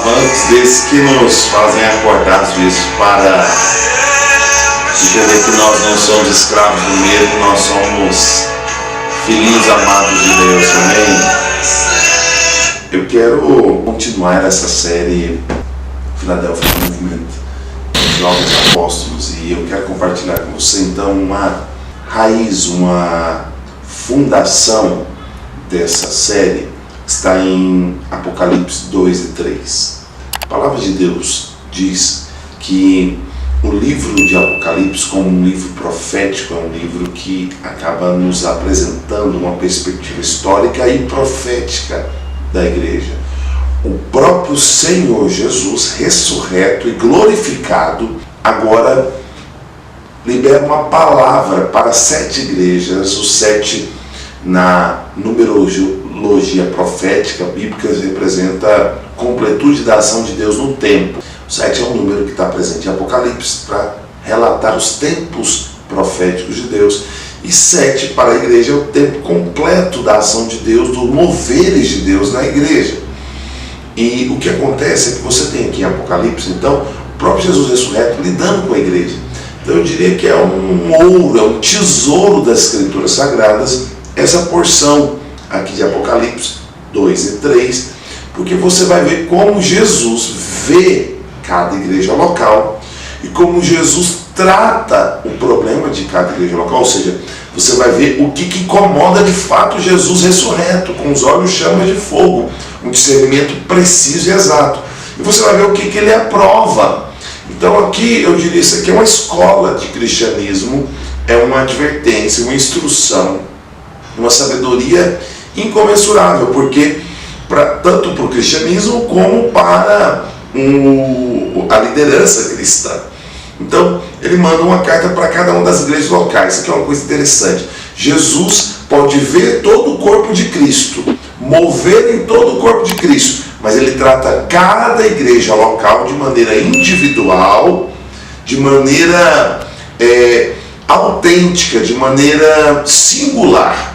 agravantes desses que nos fazem acordar às vezes para entender que nós não somos escravos do medo, nós somos filhinhos amados de Deus, amém? Eu quero continuar essa série Philadelphia Movement, os Jovens Apóstolos, e eu quero compartilhar com você então uma raiz, uma fundação dessa série. Está em Apocalipse 2 e 3. A palavra de Deus diz que o livro de Apocalipse, como um livro profético, é um livro que acaba nos apresentando uma perspectiva histórica e profética da igreja. O próprio Senhor Jesus, ressurreto e glorificado, agora libera uma palavra para 7 igrejas. Os 7 na numerologia profética bíblica representa a completude da ação de Deus no tempo. O 7 é um número que está presente em Apocalipse para relatar os tempos proféticos de Deus. E 7 para a igreja é o tempo completo da ação de Deus, dos moveres de Deus na igreja. E o que acontece é que você tem aqui em Apocalipse, então, o próprio Jesus ressurreto lidando com a igreja. Então eu diria que é um ouro, é um tesouro das Escrituras Sagradas, essa porção aqui de Apocalipse 2 e 3, porque você vai ver como Jesus vê cada igreja local e como Jesus trata o problema de cada igreja local, ou seja, você vai ver o que incomoda de fato Jesus ressurreto, com os olhos chamas de fogo, um discernimento preciso e exato, e você vai ver o que ele aprova. Então aqui eu diria, isso aqui é uma escola de cristianismo, é uma advertência, uma instrução, uma sabedoria incomensurável, porque tanto para o cristianismo como para a liderança cristã. Então ele manda uma carta para cada uma das igrejas locais. Isso aqui é uma coisa interessante. Jesus pode ver todo o corpo de Cristo, mover em todo o corpo de Cristo, mas ele trata cada igreja local de maneira individual, de maneira autêntica, de maneira singular.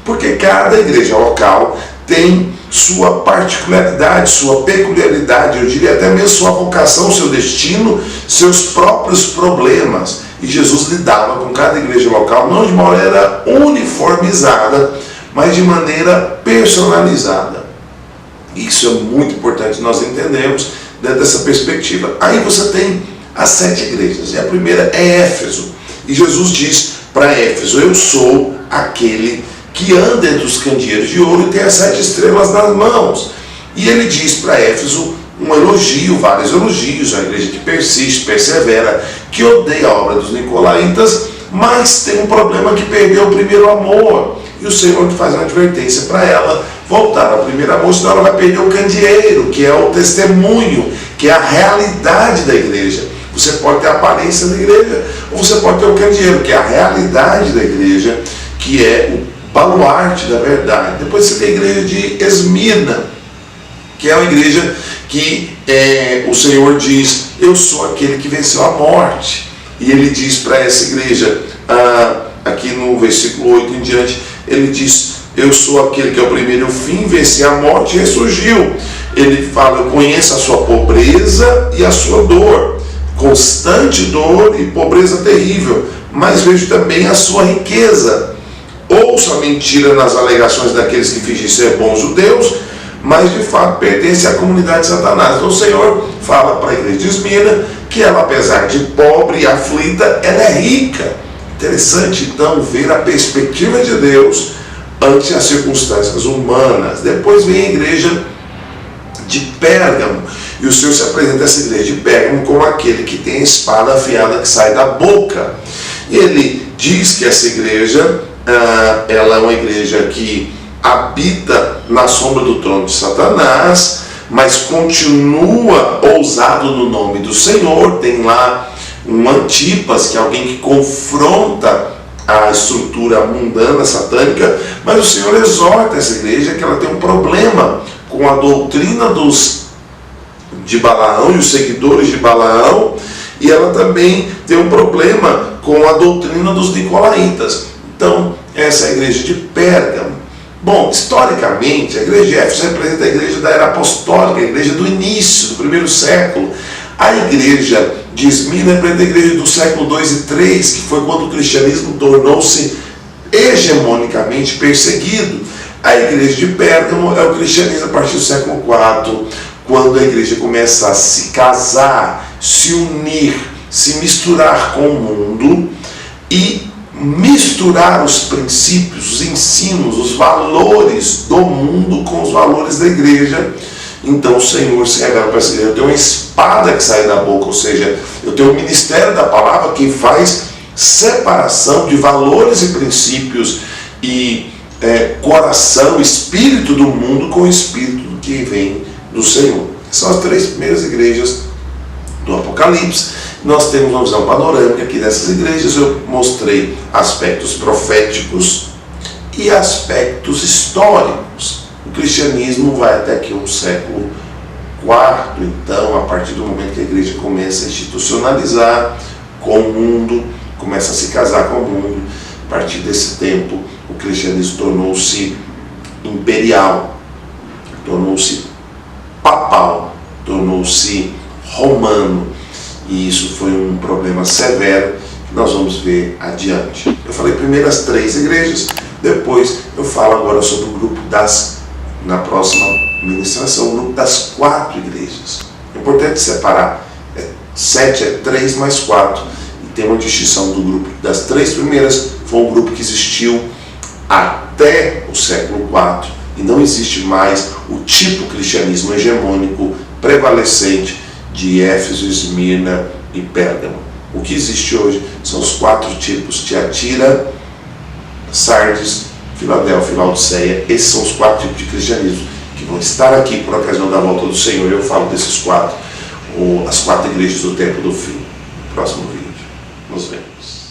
Porque cada igreja local tem sua particularidade, sua peculiaridade, eu diria até mesmo sua vocação, seu destino, seus próprios problemas. E Jesus lidava com cada igreja local, não de maneira uniformizada, mas de maneira personalizada. Isso é muito importante nós entendemos dentro dessa perspectiva. Aí você tem as 7 igrejas, e a primeira é Éfeso. E Jesus diz para Éfeso: eu sou aquele que anda entre os candeeiros de ouro e tem as 7 estrelas nas mãos. E ele diz para Éfeso um elogio, vários elogios, a igreja que persiste, persevera, que odeia a obra dos nicolaítas, mas tem um problema, que perdeu o primeiro amor. E o Senhor faz uma advertência para ela voltar ao primeiro amor, senão ela vai perder o candeeiro, que é o testemunho, que é a realidade da igreja. Você pode ter a aparência da igreja, ou você pode ter o candeeiro, que é a realidade da igreja, que é o baluarte da verdade. Depois você tem a igreja de Esmirna, que é uma igreja que o Senhor diz: eu sou aquele que venceu a morte. E ele diz para essa igreja, aqui no versículo 8 em diante, ele diz: eu sou aquele que é o primeiro e o fim, venci a morte e ressurgiu. Ele fala: eu conheço a sua pobreza e a sua dor, constante dor e pobreza terrível, mas vejo também a sua riqueza. Ouço a mentira nas alegações daqueles que fingem ser bons judeus, mas de fato pertence à comunidade de Satanás. Então o Senhor fala para a igreja de Esmirna que ela, apesar de pobre e aflita, ela é rica. Interessante então ver a perspectiva de Deus ante as circunstâncias humanas. Depois vem a igreja de Pérgamo, e o Senhor se apresenta a essa igreja de Pérgamo como aquele que tem a espada afiada que sai da boca. E ele diz que essa igreja ela é uma igreja que habita na sombra do trono de Satanás, mas continua ousado no nome do Senhor. Tem lá um Antipas, que é alguém que confronta a estrutura mundana, satânica, mas o Senhor exorta essa igreja que ela tem um problema com a doutrina de Balaão e os seguidores de Balaão, e ela também tem um problema com a doutrina dos nicolaítas. Então, essa é a igreja de Pérgamo. Bom, historicamente, a igreja de Éfeso representa a igreja da era apostólica, a igreja do início, do primeiro século. A igreja de Esmirna representa a igreja do século 2 e 3, que foi quando o cristianismo tornou-se hegemonicamente perseguido. A igreja de Pérgamo é o cristianismo a partir do século 4, quando a igreja começa a se casar, se unir, se misturar com o mundo e misturar os princípios, os ensinos, os valores do mundo com os valores da igreja. Então o Senhor se revela para essa igreja. Eu tenho uma espada que sai da boca, ou seja, eu tenho o ministério da palavra que faz separação de valores e princípios e coração, espírito do mundo com o espírito que vem do Senhor. São as 3 primeiras igrejas do Apocalipse. Nós temos uma visão panorâmica aqui dessas igrejas. Eu mostrei aspectos proféticos e aspectos históricos. O cristianismo vai até aqui um século IV, então, a partir do momento que a igreja começa a institucionalizar com o mundo, começa a se casar com o mundo. A partir desse tempo, o cristianismo tornou-se imperial, tornou-se papal, tornou-se romano. E isso foi um problema severo que nós vamos ver adiante. Eu falei primeiro as 3 igrejas, depois eu falo agora sobre o grupo na próxima ministração, o grupo das 4 igrejas. É importante separar, 7 é 3 mais 4, e tem uma distinção do grupo das 3 primeiras, foi um grupo que existiu até o século IV, e não existe mais o tipo cristianismo hegemônico prevalecente de Éfeso, Esmirna e Pérgamo. O que existe hoje são os 4 tipos: Tiatira, Sardes, Filadélfia e Laodiceia. Esses são os 4 tipos de cristianismo que vão estar aqui por ocasião da volta do Senhor. Eu falo desses 4, as 4 igrejas do tempo do fim. Próximo vídeo. Nos vemos.